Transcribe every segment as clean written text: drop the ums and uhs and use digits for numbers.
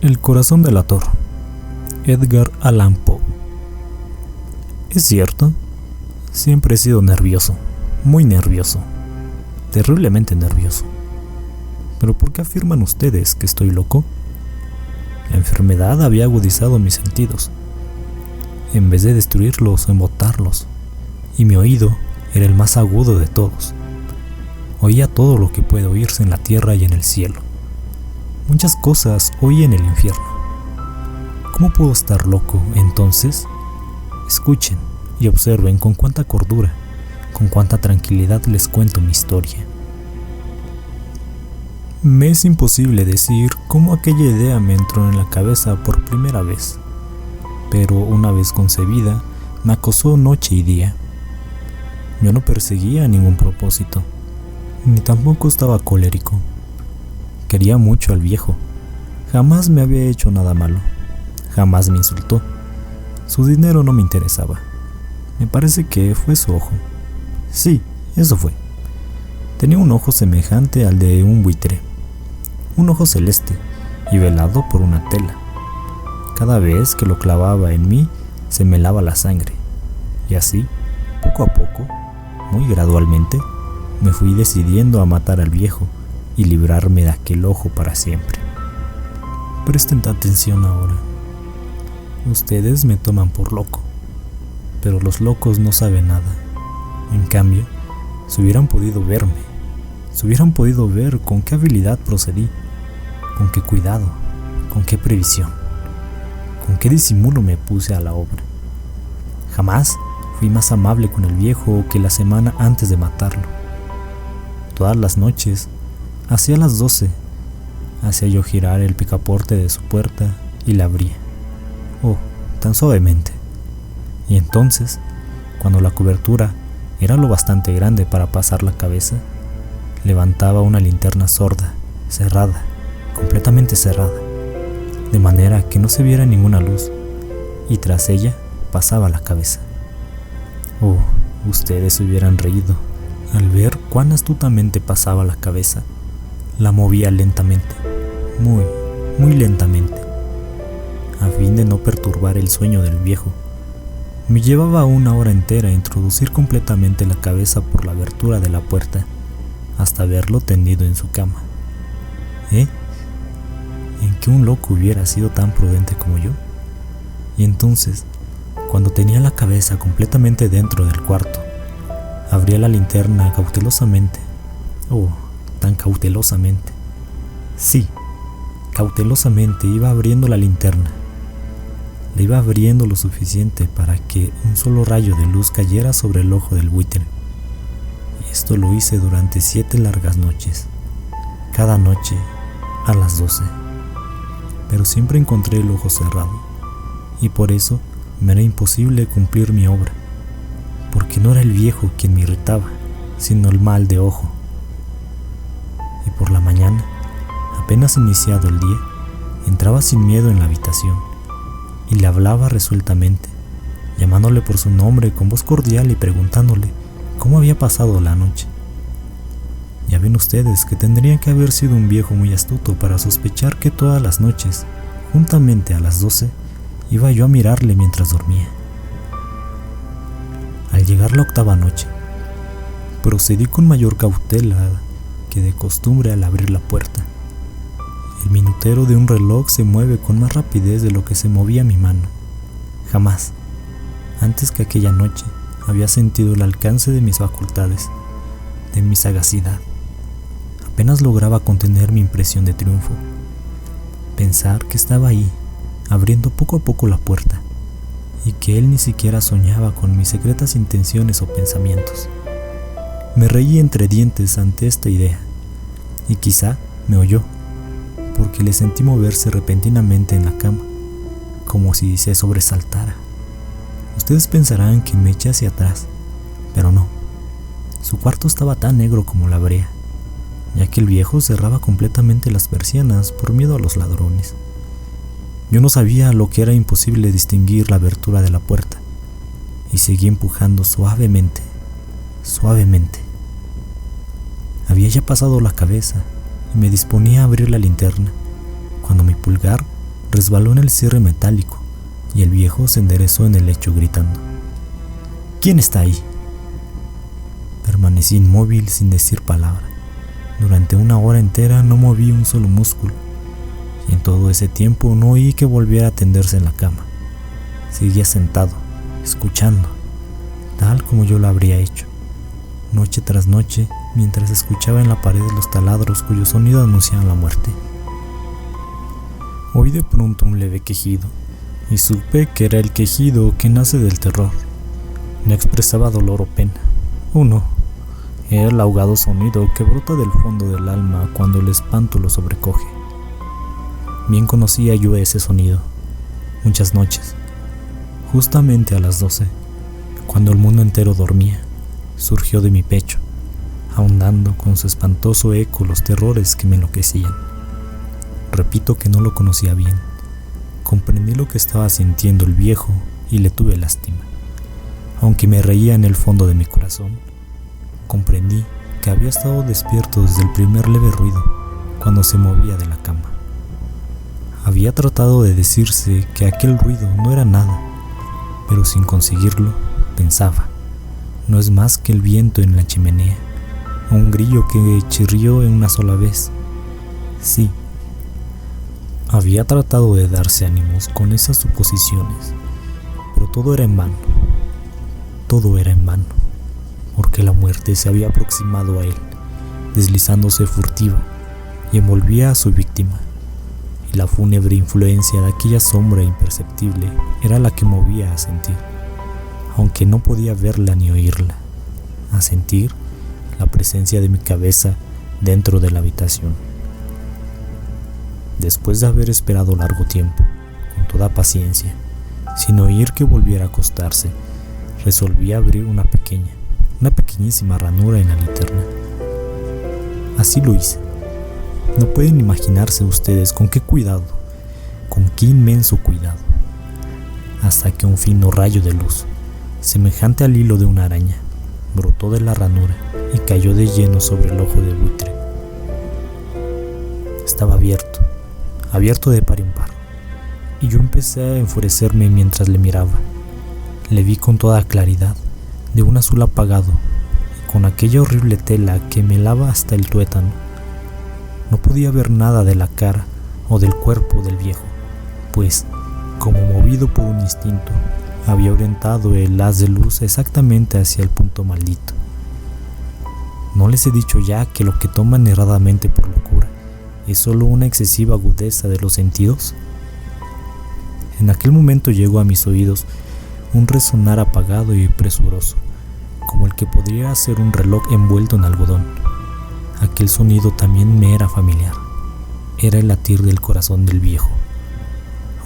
El corazón delator. Edgar Allan Poe. Es cierto, siempre he sido nervioso, muy nervioso, terriblemente nervioso. ¿Pero por qué afirman ustedes que estoy loco? La enfermedad había agudizado mis sentidos, en vez de destruirlos o embotarlos, y mi oído era el más agudo de todos. Oía todo lo que puede oírse en la tierra y en el cielo. Muchas cosas oí en el infierno. ¿Cómo puedo estar loco entonces? Escuchen y observen con cuánta cordura, con cuánta tranquilidad les cuento mi historia. Me es imposible decir cómo aquella idea me entró en la cabeza por primera vez, pero una vez concebida, me acosó noche y día. Yo no perseguía ningún propósito, ni tampoco estaba colérico. Quería mucho al viejo. Jamás me había hecho nada malo. Jamás me insultó. Su dinero no me interesaba. Me parece que fue su ojo. Sí, eso fue. Tenía un ojo semejante al de un buitre. Un ojo celeste y velado por una tela. Cada vez que lo clavaba en mí, se me helaba la sangre. Y así, poco a poco, muy gradualmente, me fui decidiendo a matar al viejo y librarme de aquel ojo para siempre. Presten atención ahora. Ustedes me toman por loco, pero los locos no saben nada. En cambio, si hubieran podido verme, si hubieran podido ver con qué habilidad procedí, con qué cuidado, con qué previsión, con qué disimulo me puse a la obra. Jamás fui más amable con el viejo que la semana antes de matarlo. Todas las noches, hacia las 12, hacía yo girar el picaporte de su puerta y la abría. Oh, tan suavemente. Y entonces, cuando la cobertura era lo bastante grande para pasar la cabeza, levantaba una linterna sorda, cerrada, completamente cerrada, de manera que no se viera ninguna luz, y tras ella pasaba la cabeza. Oh, ustedes se hubieran reído al ver cuán astutamente pasaba la cabeza. La movía lentamente, muy lentamente, a fin de no perturbar el sueño del viejo. Me llevaba 1 hora entera introducir completamente la cabeza por la abertura de la puerta, hasta verlo tendido en su cama. ¿En que un loco hubiera sido tan prudente como yo? Y entonces, cuando tenía la cabeza completamente dentro del cuarto, abría la linterna cautelosamente. Oh, tan cautelosamente. Sí, cautelosamente iba abriendo la linterna. La iba abriendo lo suficiente para que un solo rayo de luz cayera sobre el ojo del buitre. Y esto lo hice durante 7 largas noches, cada noche a las 12. Pero siempre encontré el ojo cerrado, y por eso me era imposible cumplir mi obra, porque no era el viejo quien me irritaba, sino el mal de ojo. Y por la mañana, apenas iniciado el día, entraba sin miedo en la habitación y le hablaba resueltamente, llamándole por su nombre con voz cordial y preguntándole cómo había pasado la noche. Ya ven ustedes que tendría que haber sido un viejo muy astuto para sospechar que todas las noches, juntamente a las 12, iba yo a mirarle mientras dormía. Al llegar la 8ª noche, procedí con mayor cautela que de costumbre al abrir la puerta. El minutero de un reloj se mueve con más rapidez de lo que se movía mi mano. Jamás, antes que aquella noche, había sentido el alcance de mis facultades, de mi sagacidad. Apenas lograba contener mi impresión de triunfo. Pensar que estaba ahí, abriendo poco a poco la puerta, y que él ni siquiera soñaba con mis secretas intenciones o pensamientos. Me reí entre dientes ante esta idea, y quizá me oyó, porque le sentí moverse repentinamente en la cama, como si se sobresaltara. Ustedes pensarán que me eché hacia atrás, pero no. Su cuarto estaba tan negro como la brea, ya que el viejo cerraba completamente las persianas por miedo a los ladrones. Yo no sabía lo que era imposible distinguir la abertura de la puerta, y seguí empujando suavemente. Había ya pasado la cabeza y me disponía a abrir la linterna, cuando mi pulgar resbaló en el cierre metálico y el viejo se enderezó en el lecho gritando: ¿Quién está ahí? Permanecí inmóvil sin decir palabra. Durante una hora entera no moví un solo músculo, y en todo ese tiempo no oí que volviera a tenderse en la cama. Seguía sentado, escuchando, tal como yo lo habría hecho, noche tras noche, mientras escuchaba en la pared los taladros cuyo sonido anunciaban la muerte. Oí de pronto un leve quejido, y supe que era el quejido que nace del terror. No expresaba dolor o pena, no. Era el ahogado sonido que brota del fondo del alma cuando el espanto lo sobrecoge. Bien conocía yo ese sonido. Muchas noches, justamente a las 12, cuando el mundo entero dormía, surgió de mi pecho, ahondando con su espantoso eco los terrores que me enloquecían. Repito que no lo conocía bien. Comprendí lo que estaba sintiendo el viejo y le tuve lástima. Aunque me reía en el fondo de mi corazón, comprendí que había estado despierto desde el primer leve ruido cuando se movía de la cama. Había tratado de decirse que aquel ruido no era nada, pero sin conseguirlo, pensaba: no es más que el viento en la chimenea, o un grillo que chirrió en una sola vez. Sí, había tratado de darse ánimos con esas suposiciones, pero todo era en vano. Todo era en vano, porque la muerte se había aproximado a él, deslizándose furtiva, y envolvía a su víctima, y la fúnebre influencia de aquella sombra imperceptible era la que movía a sentir, aunque no podía verla ni oírla, a sentir la presencia de mi cabeza dentro de la habitación. Después de haber esperado largo tiempo, con toda paciencia, sin oír que volviera a acostarse, resolví abrir una pequeñísima ranura en la linterna. Así lo hice. No pueden imaginarse ustedes con qué cuidado, con qué inmenso cuidado, hasta que un fino rayo de luz, semejante al hilo de una araña, brotó de la ranura y cayó de lleno sobre el ojo de buitre. Estaba abierto de par en par, y yo empecé a enfurecerme mientras le miraba. Le vi con toda claridad, de un azul apagado, y con aquella horrible tela que me helaba hasta el tuétano. No podía ver nada de la cara o del cuerpo del viejo, pues, como movido por un instinto, había orientado el haz de luz exactamente hacia el punto maldito. ¿No les he dicho ya que lo que toman erradamente por locura es solo una excesiva agudeza de los sentidos? En aquel momento llegó a mis oídos un resonar apagado y presuroso, como el que podría ser un reloj envuelto en algodón. Aquel sonido también me era familiar. Era el latir del corazón del viejo.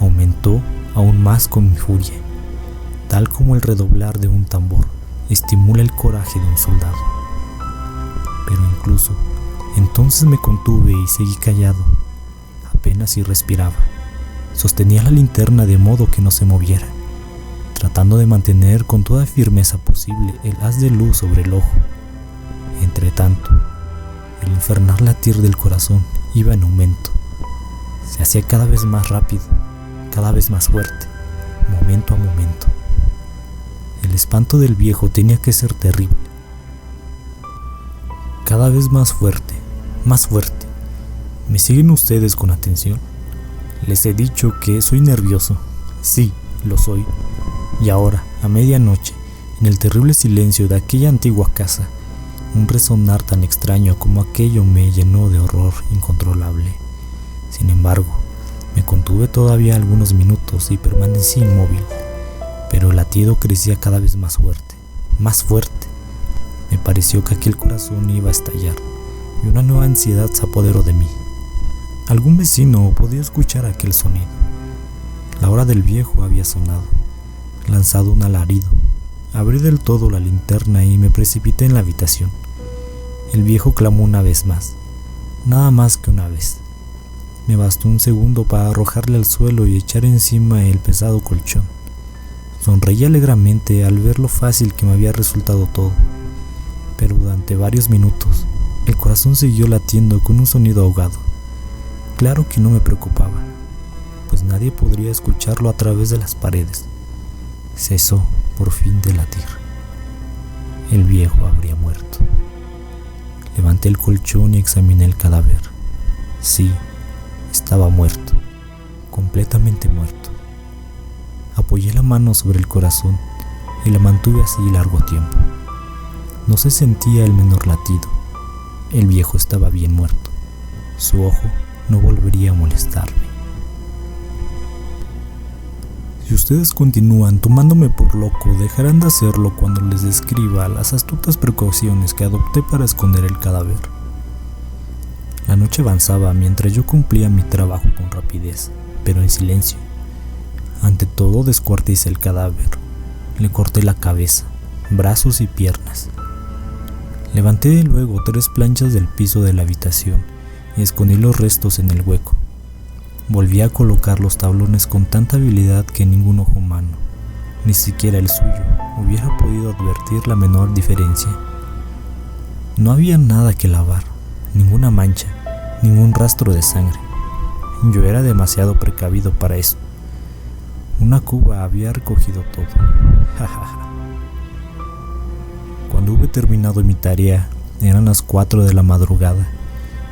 Aumentó aún más con mi furia, tal como el redoblar de un tambor estimula el coraje de un soldado. Pero incluso entonces me contuve y seguí callado, apenas si respiraba. Sostenía la linterna de modo que no se moviera, tratando de mantener con toda firmeza posible el haz de luz sobre el ojo. Entretanto, el infernal latir del corazón iba en aumento. Se hacía cada vez más rápido, cada vez más fuerte, momento a momento. El espanto del viejo tenía que ser terrible. Cada vez más fuerte, más fuerte. ¿Me siguen ustedes con atención? Les he dicho que soy nervioso. Sí, lo soy. Y ahora, a medianoche, en el terrible silencio de aquella antigua casa, un resonar tan extraño como aquello me llenó de horror incontrolable. Sin embargo, me contuve todavía algunos minutos y permanecí inmóvil, pero el latido crecía cada vez más fuerte, más fuerte. Me pareció que aquel corazón iba a estallar, y una nueva ansiedad se apoderó de mí. Algún vecino podía escuchar aquel sonido. La hora del viejo había sonado, lanzado un alarido. Abrí del todo la linterna y me precipité en la habitación. El viejo clamó una vez más, nada más que una vez. Me bastó un segundo para arrojarle al suelo y echar encima el pesado colchón. Sonreí alegremente al ver lo fácil que me había resultado todo, pero durante varios minutos el corazón siguió latiendo con un sonido ahogado. Claro que no me preocupaba, pues nadie podría escucharlo a través de las paredes. Cesó por fin de latir. El viejo habría muerto. Levanté el colchón y examiné el cadáver. Sí, estaba muerto, completamente muerto. Apoyé la mano sobre el corazón y la mantuve así largo tiempo. No se sentía el menor latido. El viejo estaba bien muerto. Su ojo no volvería a molestarme. Si ustedes continúan tomándome por loco, dejarán de hacerlo cuando les describa las astutas precauciones que adopté para esconder el cadáver. La noche avanzaba mientras yo cumplía mi trabajo con rapidez, pero en silencio. Ante todo descuarticé el cadáver. Le corté la cabeza, brazos y piernas. Levanté luego 3 planchas del piso de la habitación y escondí los restos en el hueco. Volví a colocar los tablones con tanta habilidad que ningún ojo humano, ni siquiera el suyo, hubiera podido advertir la menor diferencia. No había nada que lavar, ninguna mancha, ningún rastro de sangre. Yo era demasiado precavido para eso. Una cuba había recogido todo. Cuando hube terminado mi tarea, eran las 4 de la madrugada,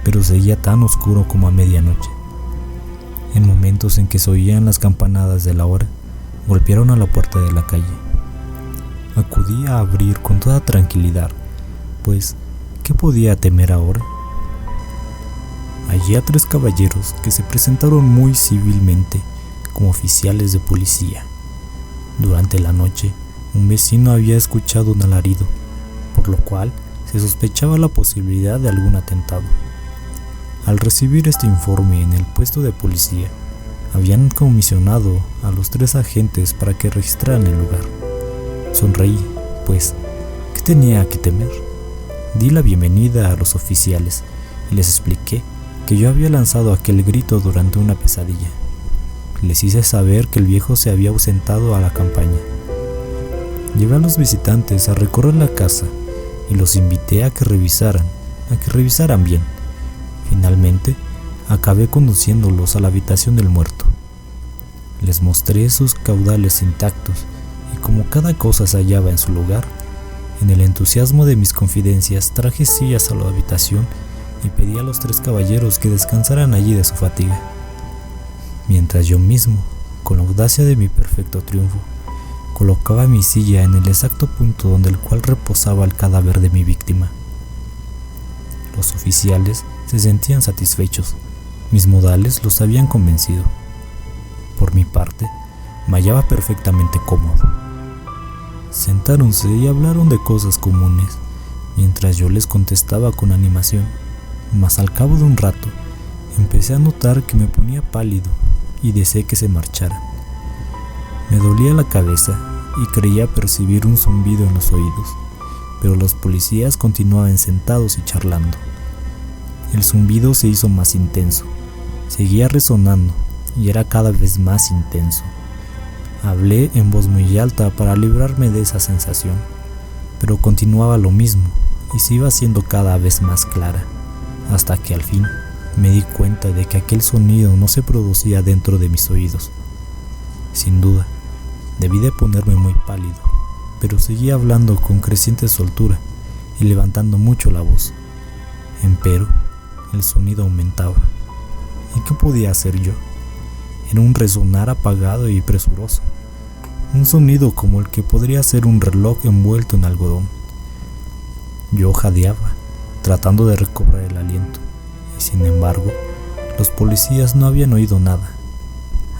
pero seguía tan oscuro como a medianoche. En momentos en que se oían las campanadas de la hora, golpearon a la puerta de la calle. Acudí a abrir con toda tranquilidad, pues, ¿qué podía temer ahora? Hallé a 3 caballeros que se presentaron muy civilmente como oficiales de policía. Durante la noche, un vecino había escuchado un alarido, por lo cual se sospechaba la posibilidad de algún atentado. Al recibir este informe en el puesto de policía, habían comisionado a los 3 agentes para que registraran el lugar. Sonreí, pues, ¿qué tenía que temer? Di la bienvenida a los oficiales y les expliqué que yo había lanzado aquel grito durante una pesadilla. Les hice saber que el viejo se había ausentado a la campaña. Llevé a los visitantes a recorrer la casa y los invité a que revisaran bien. Finalmente, acabé conduciéndolos a la habitación del muerto. Les mostré sus caudales intactos y como cada cosa se hallaba en su lugar, en el entusiasmo de mis confidencias traje sillas a la habitación y pedí a los 3 caballeros que descansaran allí de su fatiga, mientras yo mismo, con la audacia de mi perfecto triunfo, colocaba mi silla en el exacto punto donde el cual reposaba el cadáver de mi víctima. Los oficiales se sentían satisfechos, mis modales los habían convencido. Por mi parte, me hallaba perfectamente cómodo. Sentáronse y hablaron de cosas comunes, mientras yo les contestaba con animación, mas al cabo de un rato, empecé a notar que me ponía pálido y deseé que se marcharan. Me dolía la cabeza y creía percibir un zumbido en los oídos, pero los policías continuaban sentados y charlando. El zumbido se hizo más intenso, seguía resonando y era cada vez más intenso. Hablé en voz muy alta para librarme de esa sensación, pero continuaba lo mismo y se iba haciendo cada vez más clara, hasta que al fin me di cuenta de que aquel sonido no se producía dentro de mis oídos. Sin duda, debí de ponerme muy pálido, pero seguía hablando con creciente soltura y levantando mucho la voz. Empero, el sonido aumentaba. ¿Y qué podía hacer yo? Era un resonar apagado y presuroso, un sonido como el que podría ser un reloj envuelto en algodón. Yo jadeaba, tratando de recobrar el aliento, y sin embargo, los policías no habían oído nada.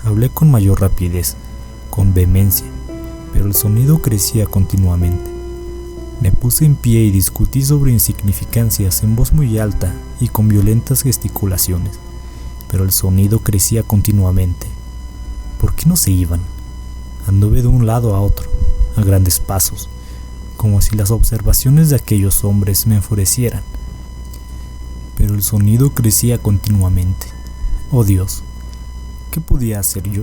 Hablé con mayor rapidez, con vehemencia, pero el sonido crecía continuamente. Me puse en pie y discutí sobre insignificancias en voz muy alta y con violentas gesticulaciones, pero el sonido crecía continuamente. ¿Por qué no se iban? Anduve de un lado a otro, a grandes pasos, como si las observaciones de aquellos hombres me enfurecieran. Pero el sonido crecía continuamente. Oh Dios, ¿qué podía hacer yo?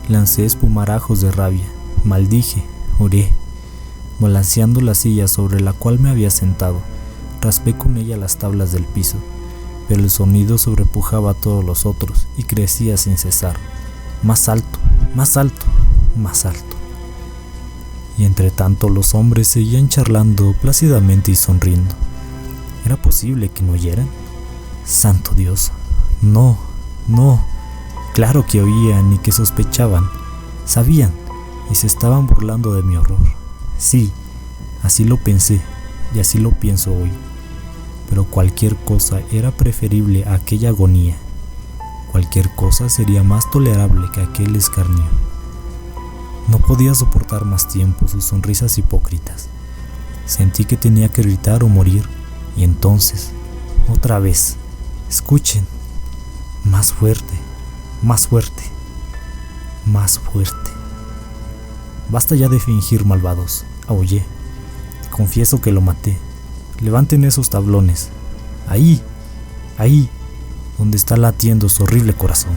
Lancé espumarajos de rabia, maldije, oré. Balanceando la silla sobre la cual me había sentado, raspé con ella las tablas del piso, pero el sonido sobrepujaba a todos los otros y crecía sin cesar. más alto, más alto, más alto. Y entre tanto los hombres seguían charlando plácidamente y sonriendo. ¿Era posible que no oyeran? ¡Santo Dios! No, no. Claro que oían y que sospechaban. Sabían y se estaban burlando de mi horror. Sí, así lo pensé y así lo pienso hoy. Pero cualquier cosa era preferible a aquella agonía. Cualquier cosa sería más tolerable que aquel escarnio. No podía soportar más tiempo sus sonrisas hipócritas. Sentí que tenía que gritar o morir, y entonces, otra vez, escuchen, más fuerte, más fuerte, más fuerte. Basta ya de fingir, malvados, aullé. Confieso que lo maté. Levanten esos tablones. Ahí, ahí, donde está latiendo su horrible corazón.